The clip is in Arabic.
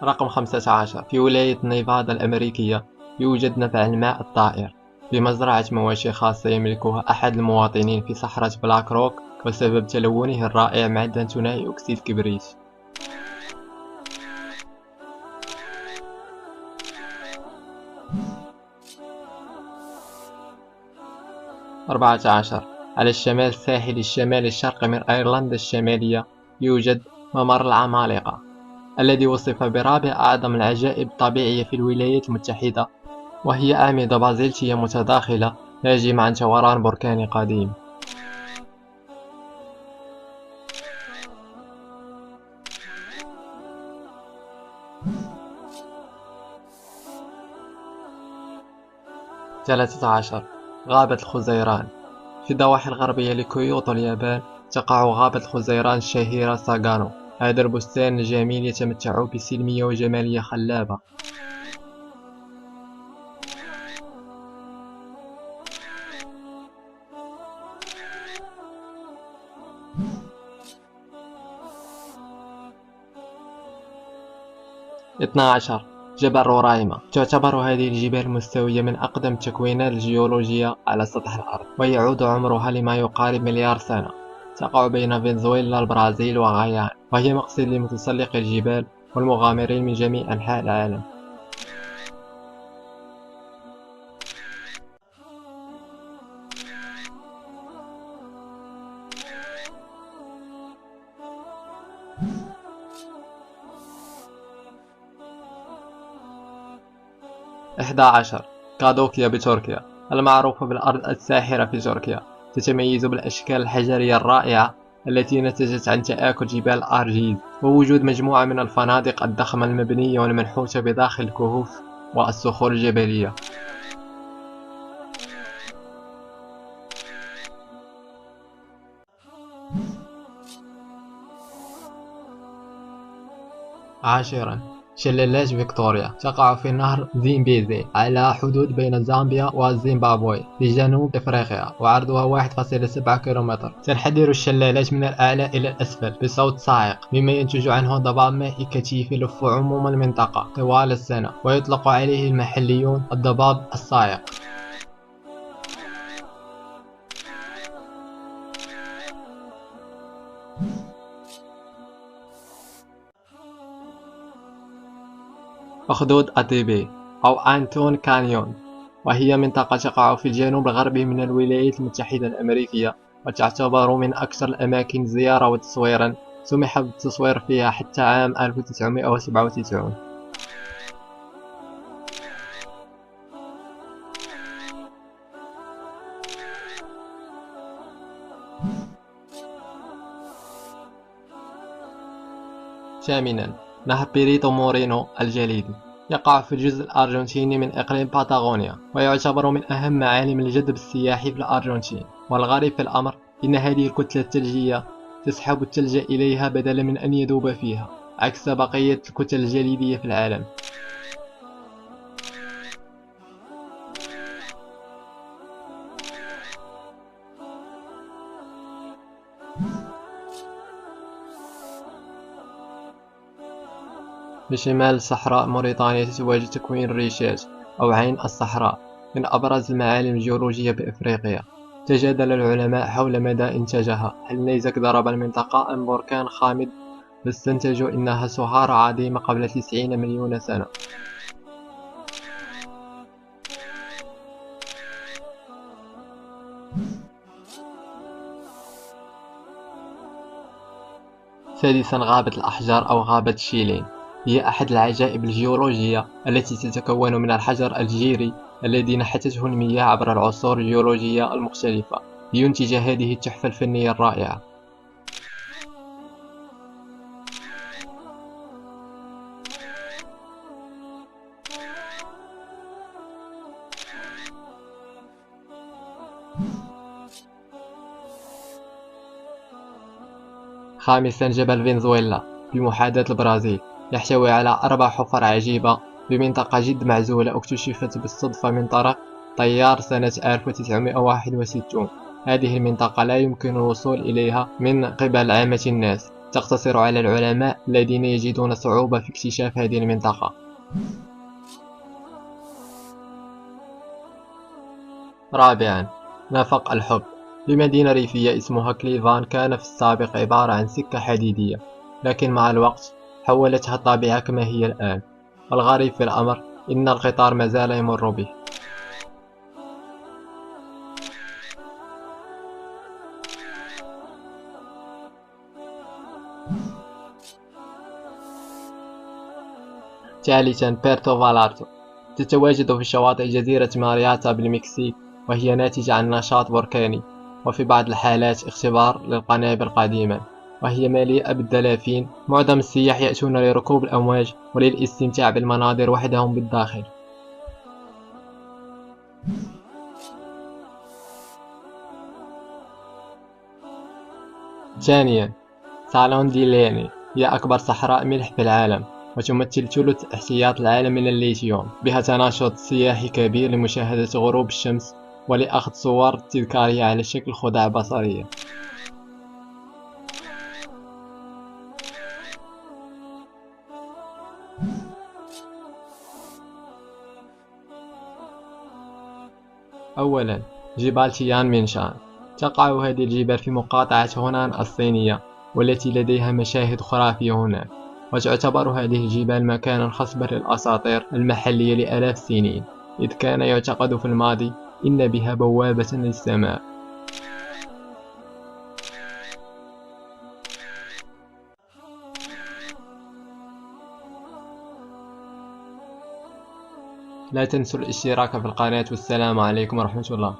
رقم 15. في ولاية نيفادا الأمريكية يوجد نبع الماء الطائر بمزرعة مواشي خاصة يملكها أحد المواطنين في صحراء بلاك روك بسبب تلونه الرائع معدن ثنائي أكسيد كبريت. 14. على الشمال الساحلي الشمالي الشرقي من أيرلندا الشمالية يوجد ممر العمالقة الذي وصف برابع أعظم العجائب الطبيعية في الولايات المتحدة، وهي أعمدة بازلتية متداخلة ناجمة عن ثوران بركاني قديم. 13. غابة الخزيران في الضواحي الغربية لكيوتو اليابان تقع غابة الخزيران الشهيرة ساغانو. هذا البستان الجميل يتمتع بسلمية وجمالية خلابة. 12. جبل رورايما. تعتبر هذه الجبال المستوية من أقدم التكوينات الجيولوجية على سطح الأرض، ويعود عمرها لما يقارب مليار سنة. تقع بين فنزويلا البرازيل وغايان، وهي مقصد لمتسلقي الجبال والمغامرين من جميع أنحاء العالم. 11. كادوكيا بتركيا. المعروفة بالأرض الساحرة في تركيا، تتميز بالأشكال الحجرية الرائعة التي نتجت عن تآكل جبال الأرجيز ووجود مجموعة من الفنادق الضخمة المبنية والمنحوتة بداخل الكهوف والصخور الجبلية. 10. شلالات فيكتوريا. تقع في نهر زيمبيزي على حدود بين زامبيا وزيمبابوي في جنوب إفريقيا، وعرضها 1.7 كيلومتر. تنحدر الشلالات من الأعلى إلى الأسفل بصوت صاعق، مما ينتج عنه ضباب مائي كثيف يلف عموم المنطقة طوال السنة، ويطلق عليه المحليون الضباب الصاعق. 11. أخدود أديبي أو أنتون كانيون، وهي منطقة تقع في الجنوب الغربي من الولايات المتحدة الأمريكية، وتعتبر من أكثر الأماكن زيارة وتصويرا. سمح بالتصوير فيها حتى عام 1997. 8. نهر بيريتو مورينو الجليدي يقع في الجزء الأرجنتيني من إقليم باتاغونيا، ويعتبر من أهم معالم الجذب السياحي في الأرجنتين. والغريب في الأمر إن هذه الكتلة الثلجية تسحب الثلج إليها بدلا من أن يذوب فيها، عكس بقية الكتل الجليدية في العالم. 11. بشمال صحراء موريتانيا تتواجد تكوين الريشات أو عين الصحراء، من أبرز المعالم الجيولوجية بإفريقيا. تجادل العلماء حول مدى إنتاجها، هل نيزك ضرب المنطقة أم بركان خامد، واستنتجوا إنها سهارة عظيمة قبل 90 مليون سنة. 6. غابة الأحجار أو غابة شيلين، هي أحد العجائب الجيولوجية التي تتكون من الحجر الجيري الذي نحتته المياه عبر العصور الجيولوجية المختلفة لينتج هذه التحفة الفنية الرائعة. 5. جبل فنزويلا بمحاذاة البرازيل، يحتوي على 4 حفر عجيبة بمنطقة جد معزولة اكتشفت بالصدفة من طرف طيار سنة 1961. هذه المنطقة لا يمكن الوصول إليها من قبل عامة الناس، تقتصر على العلماء الذين يجدون صعوبة في اكتشاف هذه المنطقة. رابعا، نفق الحب. بمدينة ريفية اسمها كليفان كان في السابق عبارة عن سكة حديدية، لكن مع الوقت حولتها الطبيعة كما هي الآن. والغريب في الأمر إن القطار ما زال يمر به. ثالثا، بيرتو فالارتو. تتواجد في شواطئ جزيرة مارياتا بالمكسيك، وهي ناتجة عن نشاط بركاني، وفي بعض الحالات اختبار للقنابل قديما، وهي مليئة بالدلافين. معظم السياح يأتون لركوب الأمواج وللاستمتاع بالمناظر وحدهم بالداخل. ثانيا، سالون دي ليني هي أكبر صحراء ملح في العالم، وتمثل ثلث احتياط العالم من الليثيوم. بها تناشط سياحي كبير لمشاهدة غروب الشمس ولأخذ صور تذكارية على شكل خدع بصرية. أولا، جبال تيان مينشان. تقع هذه الجبال في مقاطعة هونان الصينية، والتي لديها مشاهد خرافية هناك، وتعتبر هذه الجبال مكانا خصبا للأساطير المحلية لآلاف السنين، إذ كان يعتقد في الماضي إن بها بوابة للسماء. لا تنسوا الاشتراك في القناة، والسلام عليكم ورحمة الله.